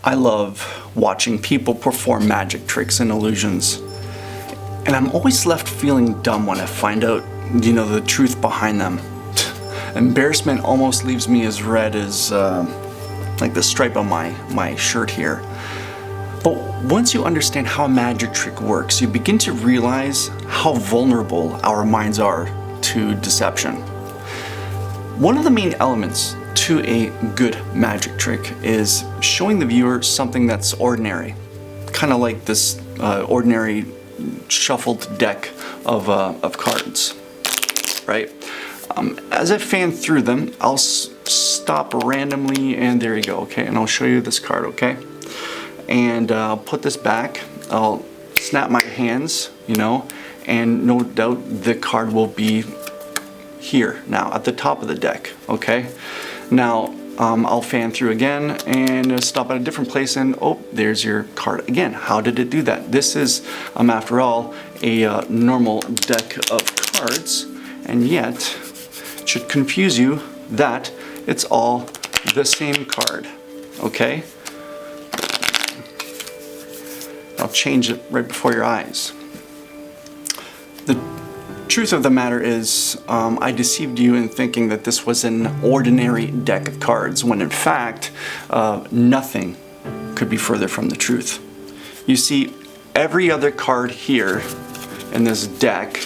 I love watching people perform magic tricks and illusions, and I'm always left feeling dumb when I find out, the truth behind them. Embarrassment almost leaves me as red as like the stripe on my shirt here. But once you understand how a magic trick works, you begin to realize how vulnerable our minds are to deception. One of the main elements to a good magic trick is showing the viewer something that's ordinary, kind of like this ordinary shuffled deck of cards, right? As I fan through them, I'll stop randomly, and there you go, okay? And I'll show you this card, okay? And I'll put this back, I'll snap my hands, and no doubt the card will be here now at the top of the deck, okay? Now I'll fan through again and stop at a different place, and oh, there's your card again. How did it do that? This is, after all, a normal deck of cards, and yet it should confuse you that it's all the same card, okay? I'll change it right before your eyes. The truth of the matter is, I deceived you in thinking that this was an ordinary deck of cards, when in fact, nothing could be further from the truth. You see, every other card here in this deck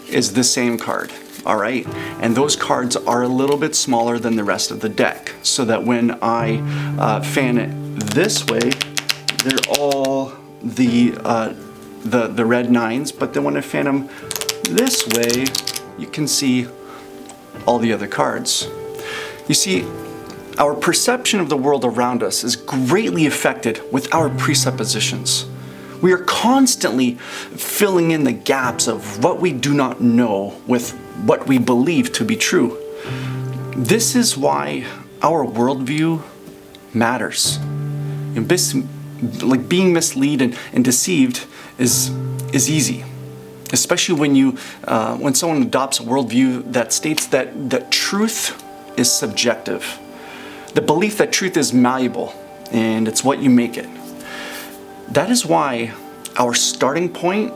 is the same card, all right? And those cards are a little bit smaller than the rest of the deck, so that when I fan it this way, they're all the red nines, but then when I fan them this way, you can see all the other cards. You see, our perception of the world around us is greatly affected with our presuppositions. We are constantly filling in the gaps of what we do not know with what we believe to be true. This is why our worldview matters. Like being misled and deceived is easy. Especially when someone adopts a worldview that states that truth is subjective. The belief that truth is malleable and it's what you make it. That is why our starting point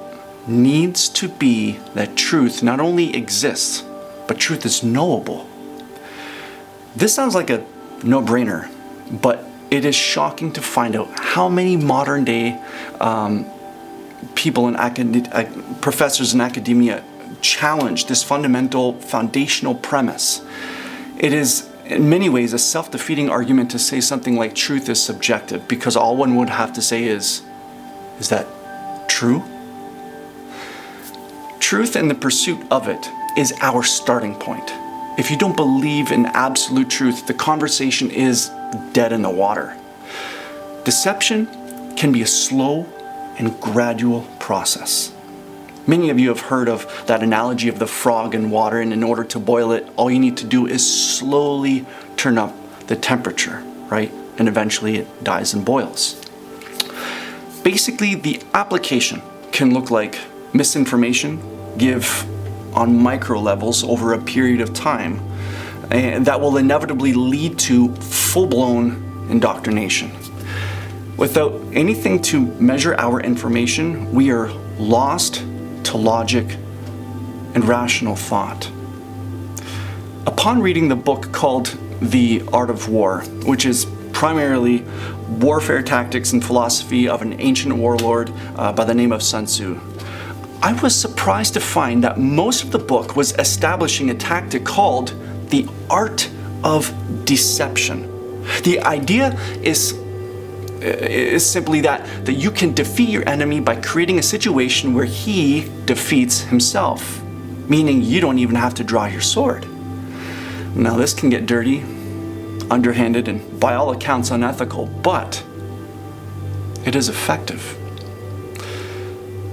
needs to be that truth not only exists, but truth is knowable. This sounds like a no-brainer, but it is shocking to find out how many modern day people and professors in academia challenge this fundamental foundational premise. It is in many ways a self-defeating argument to say something like truth is subjective, because all one would have to say is that true? Truth and the pursuit of it is our starting point. If you don't believe in absolute truth, the conversation is dead in the water. Deception can be a slow and gradual process. Many of you have heard of that analogy of the frog in water, and in order to boil it, all you need to do is slowly turn up the temperature, right? And eventually it dies and boils. Basically, the application can look like misinformation, give on micro levels over a period of time, and that will inevitably lead to full-blown indoctrination. Without anything to measure our information, we are lost to logic and rational thought. Upon reading the book called The Art of War, which is primarily warfare tactics and philosophy of an ancient warlord by the name of Sun Tzu, I was surprised to find that most of the book was establishing a tactic called the art of deception. The idea is simply that you can defeat your enemy by creating a situation where he defeats himself, meaning you don't even have to draw your sword. Now this can get dirty, underhanded, and by all accounts unethical, but it is effective.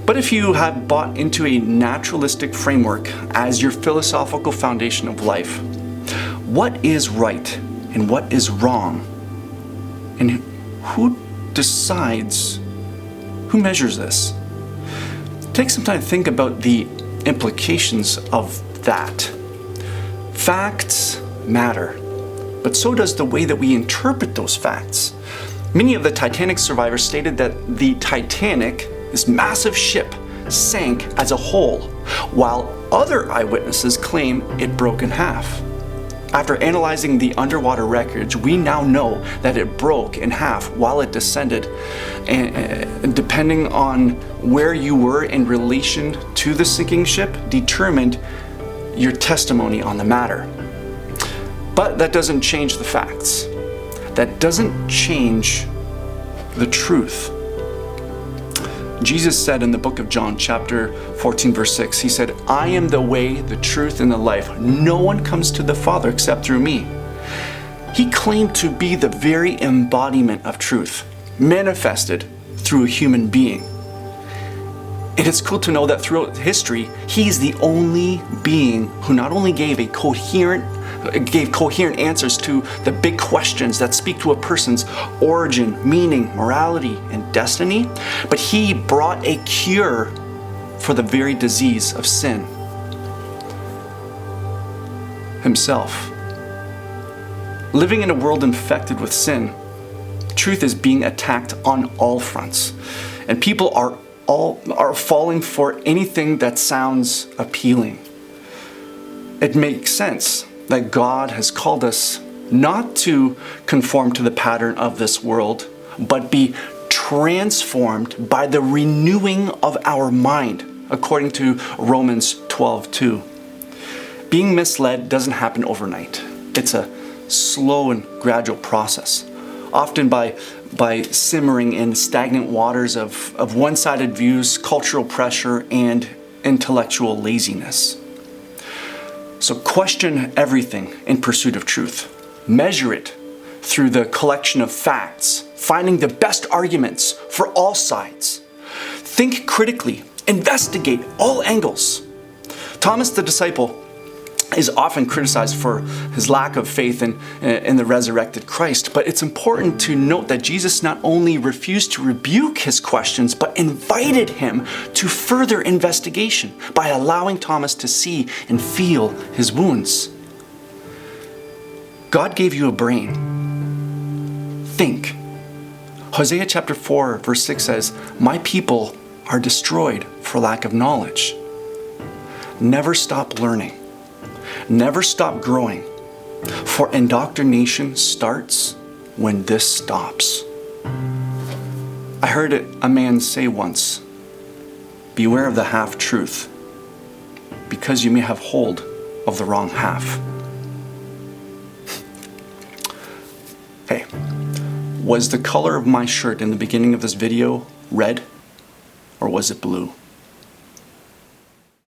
But if you had bought into a naturalistic framework as your philosophical foundation of life, what is right and what is wrong? And who decides, who measures this? Take some time to think about the implications of that. Facts matter. but so does the way that we interpret those facts. Many of the Titanic survivors stated that the Titanic, this massive ship, sank as a whole, while other eyewitnesses claim it broke in half. After analyzing the underwater wreckage, we now know that it broke in half while it descended, and depending on where you were in relation to the sinking ship determined your testimony on the matter. But that doesn't change the facts. That doesn't change the truth. Jesus said in the book of John, chapter 14, verse 6, he said, "I am the way, the truth, and the life. No one comes to the Father except through me." He claimed to be the very embodiment of truth, manifested through a human being. And it's cool to know that throughout history, he's the only being who not only gave coherent answers to the big questions that speak to a person's origin, meaning, morality, and destiny, but he brought a cure for the very disease of sin himself. Living in a world infected with sin, truth is being attacked on all fronts, and people are falling for anything that sounds appealing. It makes sense that God has called us not to conform to the pattern of this world, but be transformed by the renewing of our mind, according to Romans 12:2. Being misled doesn't happen overnight. It's a slow and gradual process, often by simmering in stagnant waters of one-sided views, cultural pressure, and intellectual laziness. So question everything in pursuit of truth. Measure it through the collection of facts, finding the best arguments for all sides. Think critically, investigate all angles. Thomas the disciple is often criticized for his lack of faith in the resurrected Christ, but it's important to note that Jesus not only refused to rebuke his questions, but invited him to further investigation by allowing Thomas to see and feel his wounds. God gave you a brain. Think. Hosea chapter 4 verse 6 says, "My people are destroyed for lack of knowledge." Never stop learning. Never stop growing, for indoctrination starts when this stops. I heard a man say once, "Beware of the half-truth, because you may have hold of the wrong half." Hey, was the color of my shirt in the beginning of this video red, or was it blue?